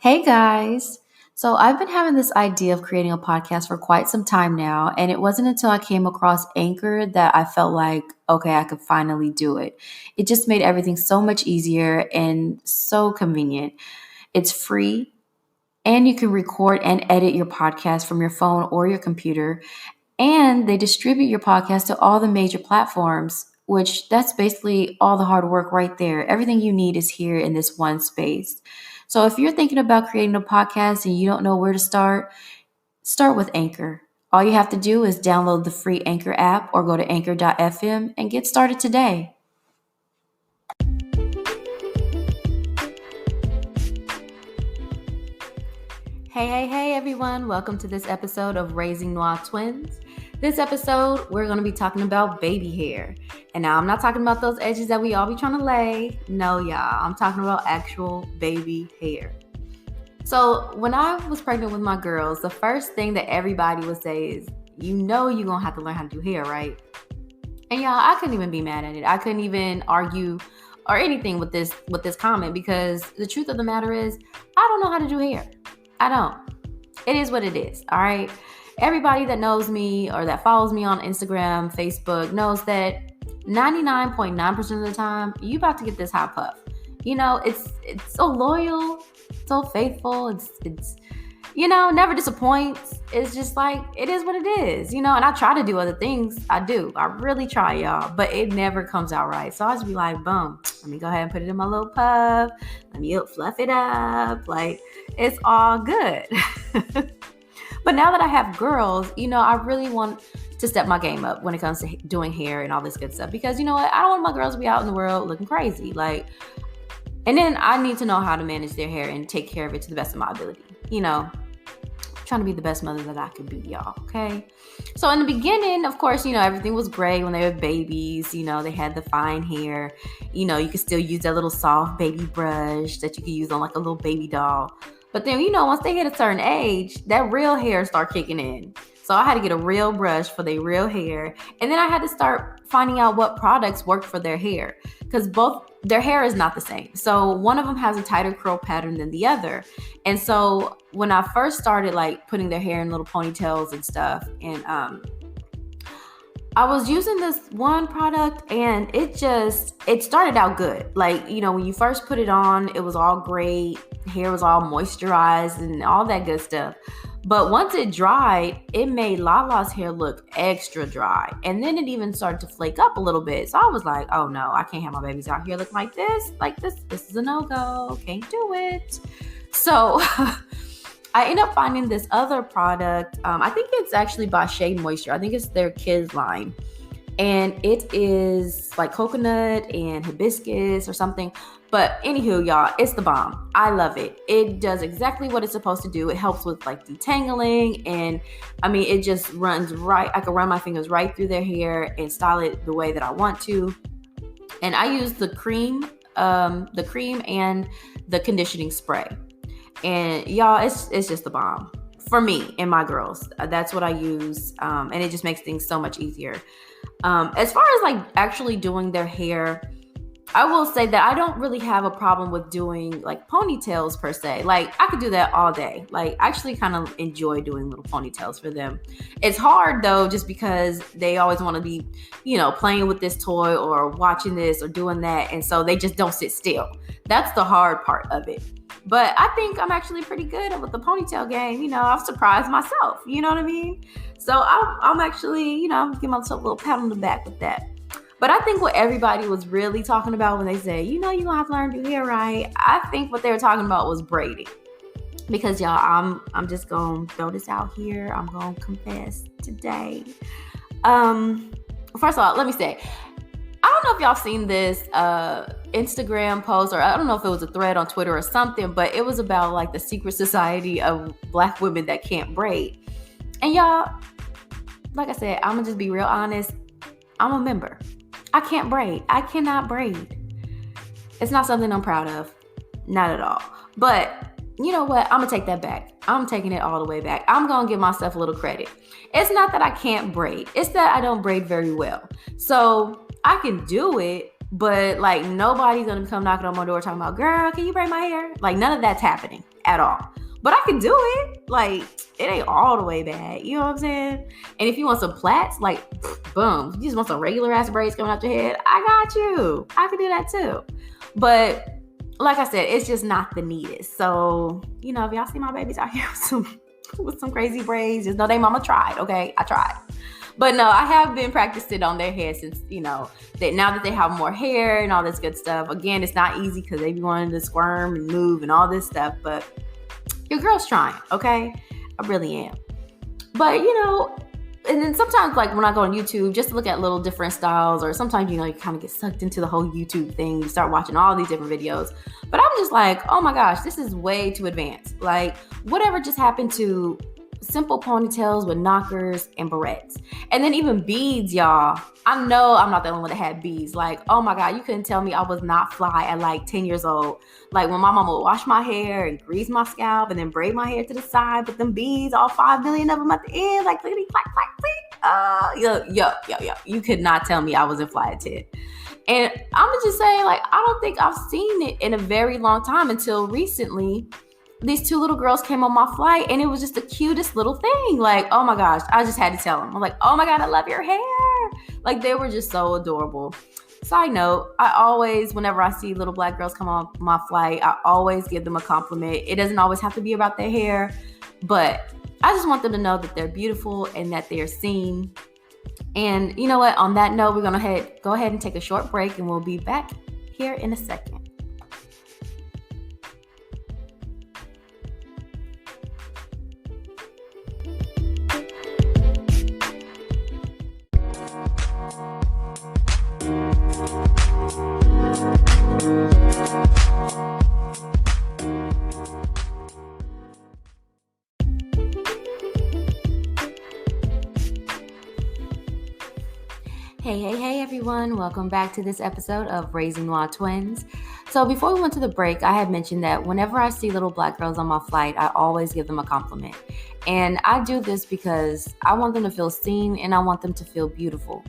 Hey guys. So I've been having this idea of creating a podcast for quite some time now, and it wasn't until I came across Anchor that I felt like, okay, I could finally do it. It just made everything so much easier and so convenient. It's free, and you can record and edit your podcast from your phone or your computer, and they distribute your podcast to all the major platforms, which that's basically all the hard work right there. Everything you need is here in this one space. So if you're thinking about creating a podcast and you don't know where to start with Anchor. All you have to do is download the free Anchor app or go to anchor.fm and get started today. Hey, everyone. Welcome to this episode of Raising Noire Twins. This episode, we're going to be talking about baby hair. And now I'm not talking about those edges that we all be trying to lay. No, y'all. I'm talking about actual baby hair. So when I was pregnant with my girls, the first thing that everybody would say is, you're going to have to learn how to do hair, right? And y'all, I couldn't even be mad at it. I couldn't even argue or anything with this comment, because the truth of the matter is, I don't know how to do hair. I don't. It is what it is, all right? Everybody that knows me or that follows me on Instagram, Facebook knows that 99.9% of the time, you about to get this hot puff. You know, it's so loyal, so faithful. It's never disappoints. It's just like, it is what it is, and I try to do other things. I do. I really try, y'all, but it never comes out right. So I just be like, boom, let me go ahead and put it in my little puff. Let me fluff it up. Like, it's all good. But now that I have girls, I really want to step my game up when it comes to doing hair and all this good stuff. Because you know what? I don't want my girls to be out in the world looking crazy. And then I need to know how to manage their hair and take care of it to the best of my ability. Trying to be the best mother that I could be, y'all. Okay. So in the beginning, of course, everything was great when they were babies. They had the fine hair. You could still use that little soft baby brush that you could use on like a little baby doll. But then, once they hit a certain age, that real hair start kicking in. So I had to get a real brush for their real hair. And then I had to start finding out what products worked for their hair, because both their hair is not the same. So one of them has a tighter curl pattern than the other. And so when I first started putting their hair in little ponytails and stuff, and I was using this one product and it started out good. When you first put it on, it was all great. Hair was all moisturized and all that good stuff. But once it dried, it made Lala's hair look extra dry. And then it even started to flake up a little bit. So I was like, oh no, I can't have my babies out here looking like this. This is a no-go. Can't do it. So I ended up finding this other product. I think it's actually by Shea Moisture. I think it's their kids line. And it is like coconut and hibiscus or something. But anywho, y'all, it's the bomb. I love it. It does exactly what it's supposed to do. It helps with detangling. And it just runs right. I can run my fingers right through their hair and style it the way that I want to. And I use the cream and the conditioning spray. And y'all, it's just the bomb for me and my girls. That's what I use. And it just makes things so much easier. As far as actually doing their hair, I will say that I don't really have a problem with doing ponytails per se. I could do that all day. I actually kind of enjoy doing little ponytails for them. It's hard though, just because they always want to be, playing with this toy or watching this or doing that. And so they just don't sit still. That's the hard part of it. But I think I'm actually pretty good with the ponytail game. I've surprised myself. You know what I mean? So I'm actually, give myself a little pat on the back with that. But I think what everybody was really talking about when they say, you're going to have to learn to do hair right, I think what they were talking about was braiding. Because, y'all, I'm just going to throw this out here. I'm going to confess today. First of all, let me say, I don't know if y'all seen this Instagram post, or I don't know if it was a thread on Twitter or something, but it was about the secret society of Black women that can't braid. And y'all, like I said, I'm going to just be real honest. I'm a member. I can't braid. I cannot braid. It's not something I'm proud of. Not at all. But you know what? I'm going to take that back. I'm taking it all the way back. I'm going to give myself a little credit. It's not that I can't braid. It's that I don't braid very well. So I can do it, but nobody's going to come knocking on my door talking about, girl, can you braid my hair? None of that's happening at all. But I can do it. Like, it ain't all the way bad. You know what I'm saying? And if you want some plaits, like, boom, you just want some regular ass braids coming out your head, I got you. I can do that too. But like I said, it's just not the neatest. So, if y'all see my babies out here with some crazy braids, just know they mama tried, okay? I tried. But no, I have been practicing on their hair since, that now that they have more hair and all this good stuff. Again, it's not easy because they be wanting to squirm and move and all this stuff. But your girl's trying, okay? I really am. But, and then sometimes, like, when I go on YouTube, just to look at little different styles, or sometimes, you kind of get sucked into the whole YouTube thing. You start watching all these different videos. But I'm just like, oh my gosh, this is way too advanced. Like, whatever just happened to simple ponytails with knockers and barrettes. And then even beads, y'all. I know I'm not the only one that had beads. Like, oh my God, you couldn't tell me I was not fly at like 10 years old. Like when my mama would wash my hair and grease my scalp and then braid my hair to the side, but them beads, all 5 million of them at the end, like clickety clack clack click. Yo. You could not tell me I wasn't fly at 10. And I'm gonna just say, like, I don't think I've seen it in a very long time until recently. These 2 little girls came on my flight and it was just the cutest little thing. Like, oh my gosh, I just had to tell them. I'm like, oh my God, I love your hair. Like, they were just so adorable. Side note, I always, whenever I see little black girls come on my flight, I always give them a compliment. It doesn't always have to be about their hair, but I just want them to know that they're beautiful and that they're seen. And you know what? On that note, we're going to go ahead and take a short break and we'll be back here in a second. Hey everyone, welcome back to this episode of Raising Noire Twins. So before we went to the break, I had mentioned that whenever I see little black girls on my flight, I always give them a compliment. And I do this because I want them to feel seen and I want them to feel beautiful.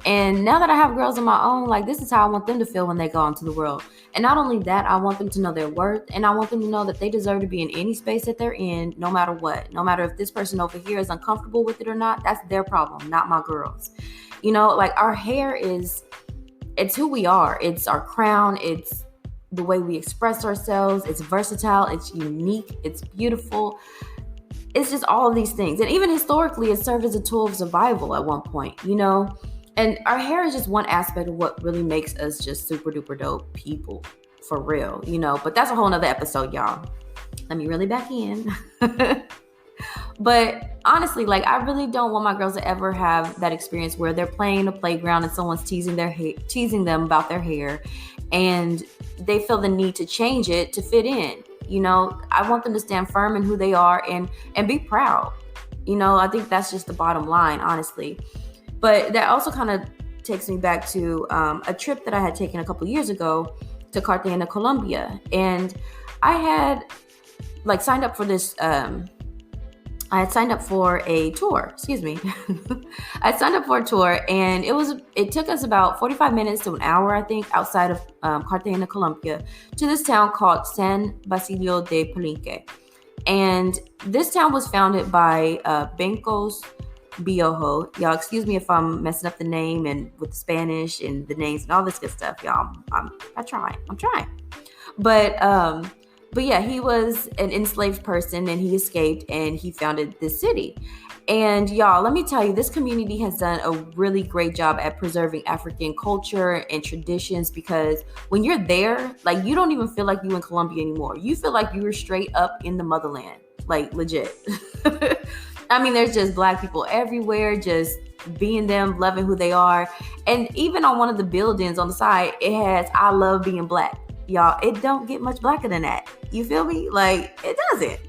And now that I have girls of my own, like, this is how I want them to feel when they go into the world. And not only that, I want them to know their worth, and I want them to know that they deserve to be in any space that they're in, no matter what. No matter if this person over here is uncomfortable with it or not, that's their problem, not my girls. Like, our hair it's who we are. It's our crown. It's the way we express ourselves. It's versatile. It's unique. It's beautiful. It's just all of these things. And even historically, it served as a tool of survival at one point, And our hair is just one aspect of what really makes us just super duper dope people, for real, But that's a whole nother episode, y'all. Let me really back in. But honestly, like, I really don't want my girls to ever have that experience where they're playing a playground and someone's teasing them about their hair, and they feel the need to change it to fit in. I want them to stand firm in who they are and be proud. I think that's just the bottom line, honestly. But that also kind of takes me back to a trip that I had taken a couple years ago to Cartagena, Colombia, and I had signed up for this. I had signed up for a tour, I signed up for a tour, and it took us about 45 minutes to an hour, I think, outside of Cartagena, Colombia, to this town called San Basilio de Palenque. And this town was founded by Bencos Biojo. Y'all, excuse me if I'm messing up the name and with the Spanish and the names and all this good stuff, y'all. I'm trying. But yeah, he was an enslaved person and he escaped and he founded this city. And y'all, let me tell you, this community has done a really great job at preserving African culture and traditions, because when you're there, like, you don't even feel like you're in Colombia anymore. You feel like you're straight up in the motherland, like, legit. I mean, there's just black people everywhere, just being them, loving who they are. And even on one of the buildings on the side, it has, "I love being black." Y'all, it don't get much blacker than that. You feel me? Like, it doesn't.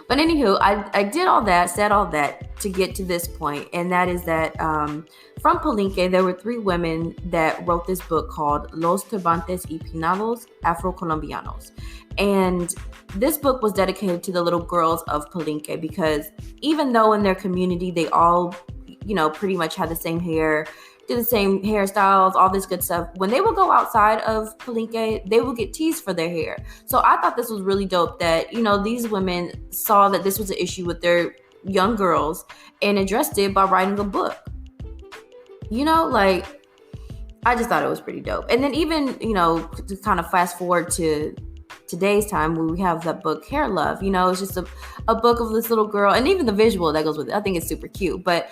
But anywho, I did all that, said all that to get to this point. And that is that from Palenque, there were 3 women that wrote this book called Los Turbantes y Peinados Afro-Colombianos. And this book was dedicated to the little girls of Palenque, because even though in their community, they all, pretty much had the same hair, do the same hairstyles, all this good stuff. When they would go outside of Palenque, they would get teased for their hair. So I thought this was really dope that, these women saw that this was an issue with their young girls and addressed it by writing a book. I just thought it was pretty dope. And then even, to kind of fast forward to today's time where we have that book Hair Love, it's just a book of this little girl, and even the visual that goes with it, I think it's super cute. But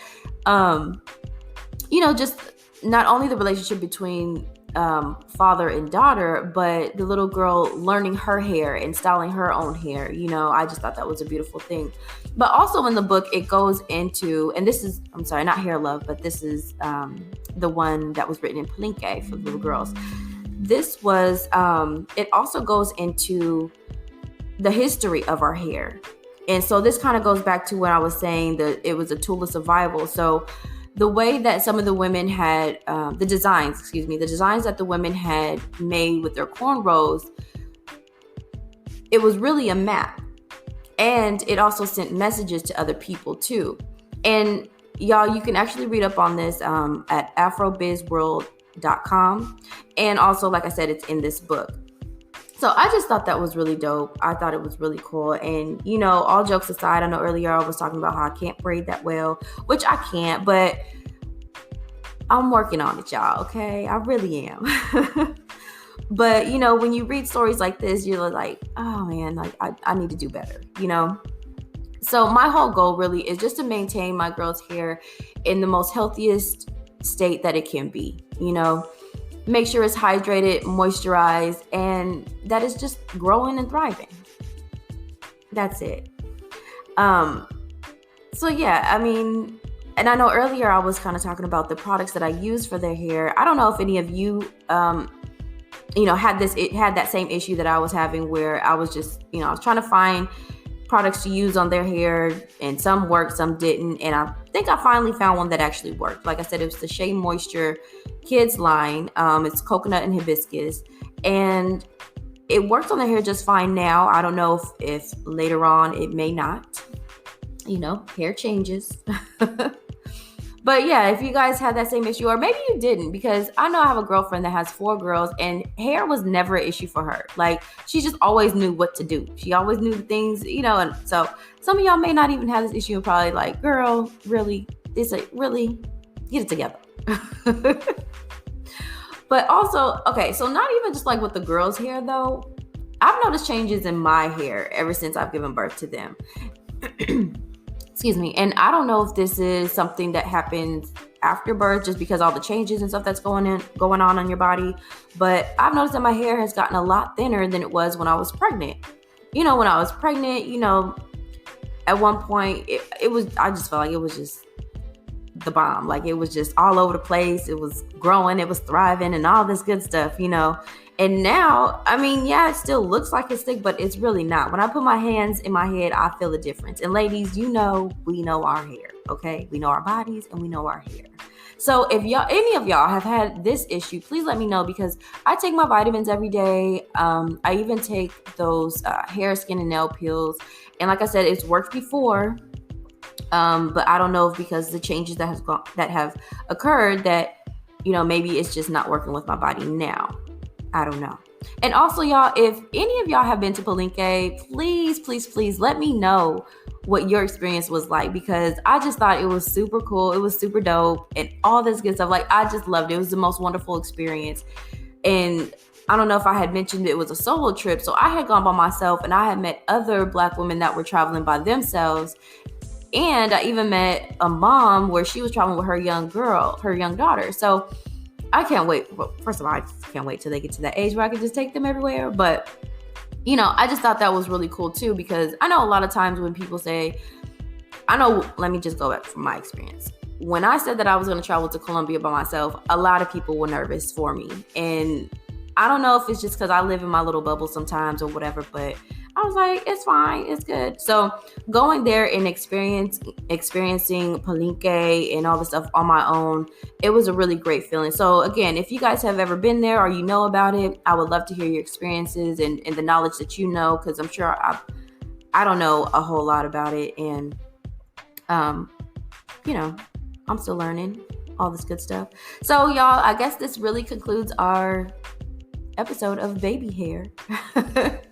just not only the relationship between father and daughter, but the little girl learning her hair and styling her own hair. I just thought that was a beautiful thing. But also in the book, it goes into, and this is, I'm sorry, not Hair Love, but this is the one that was written in Palenque for the little girls. This was, it also goes into the history of our hair. And so this kind of goes back to what I was saying, that it was a tool of survival. So the way that some of the women had, the designs that the women had made with their cornrows, it was really a map. And it also sent messages to other people too. And y'all, you can actually read up on this at afrobizworld.com. And also, like I said, it's in this book. So I just thought that was really dope. I thought it was really cool. And, all jokes aside, I know earlier I was talking about how I can't braid that well, which I can't, but I'm working on it, y'all. Okay. I really am. But, when you read stories like this, you're like, oh man, like I need to do better, So my whole goal really is just to maintain my girl's hair in the most healthiest state that it can be, make sure it's hydrated, moisturized, and that it's just growing and thriving. That's it. So yeah, I mean, and I know earlier I was kind of talking about the products that I use for their hair. I don't know if any of you, had that same issue that I was having, where I was just, I was trying to find products to use on their hair, and some worked, some didn't. And I think I finally found one that actually worked. Like I said, it was the Shea Moisture Kids line. It's coconut and hibiscus, and it works on the hair just fine now. I don't know if later on it may not. Hair changes. But yeah, if you guys had that same issue, or maybe you didn't, because I know I have a girlfriend that has 4 girls, and hair was never an issue for her. Like, she just always knew what to do. She always knew the things, and so some of y'all may not even have this issue and probably like, girl, really, really get it together. But also, okay, so not even just like with the girls' hair though, I've noticed changes in my hair ever since I've given birth to them. Excuse me. And I don't know if this is something that happens after birth, just because all the changes and stuff that's going on in your body. But I've noticed that my hair has gotten a lot thinner than it was when I was pregnant. When I was pregnant, at one point I just felt like it was just the bomb. Like, it was just all over the place. It was growing, it was thriving, and all this good stuff, And now, I mean, yeah, it still looks like it's thick, but it's really not. When I put my hands in my head, I feel a difference. And ladies, we know our hair, okay? We know our bodies and we know our hair. So if any of y'all have had this issue, please let me know, because I take my vitamins every day. I even take those hair, skin, and nail pills. And like I said, it's worked before. But I don't know if because the changes that have occurred that, maybe it's just not working with my body now. I don't know. And also, y'all, if any of y'all have been to Palenque, please, please, please let me know what your experience was like, because I just thought it was super cool. It was super dope and all this good stuff. Like, I just loved it. It was the most wonderful experience. And I don't know if I had mentioned it was a solo trip. So I had gone by myself, and I had met other Black women that were traveling by themselves. And I even met a mom where she was traveling with her young daughter. So I can't wait. Well, first of all, I just can't wait till they get to that age where I can just take them everywhere. But, I just thought that was really cool too, because I know a lot of times when people say, let me just go back from my experience. When I said that I was going to travel to Colombia by myself, a lot of people were nervous for me. And I don't know if it's just because I live in my little bubble sometimes or whatever, but I was like, it's fine, it's good. So going there and experiencing Palenque and all the stuff on my own, it was a really great feeling. So again, if you guys have ever been there or you know about it, I would love to hear your experiences and the knowledge that you know, because I'm sure I don't know a whole lot about it. And, I'm still learning. all this good stuff. So, y'all, I guess this really concludes our episode of baby hair.